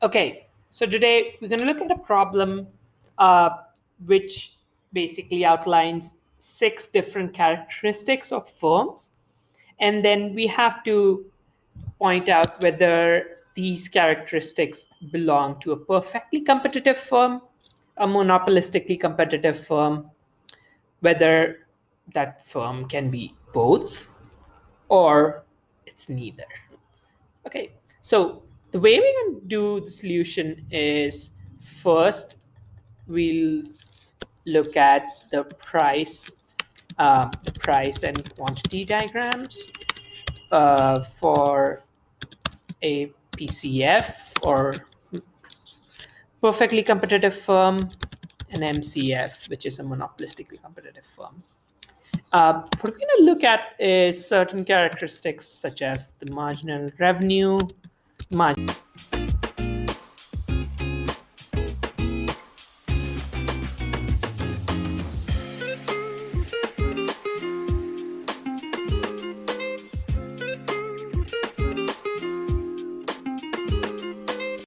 Okay, so today we're going to look at a problem which basically outlines 6 different characteristics of firms. And then we have to point out whether these characteristics belong to a perfectly competitive firm, a monopolistically competitive firm, whether that firm can be both, or it's neither. Okay, so the way we're going to do the solution is first we'll look at the price and quantity diagrams for a PCF or perfectly competitive firm, and MCF, which is a monopolistically competitive firm. What we're going to look at is certain characteristics such as the marginal revenue, margin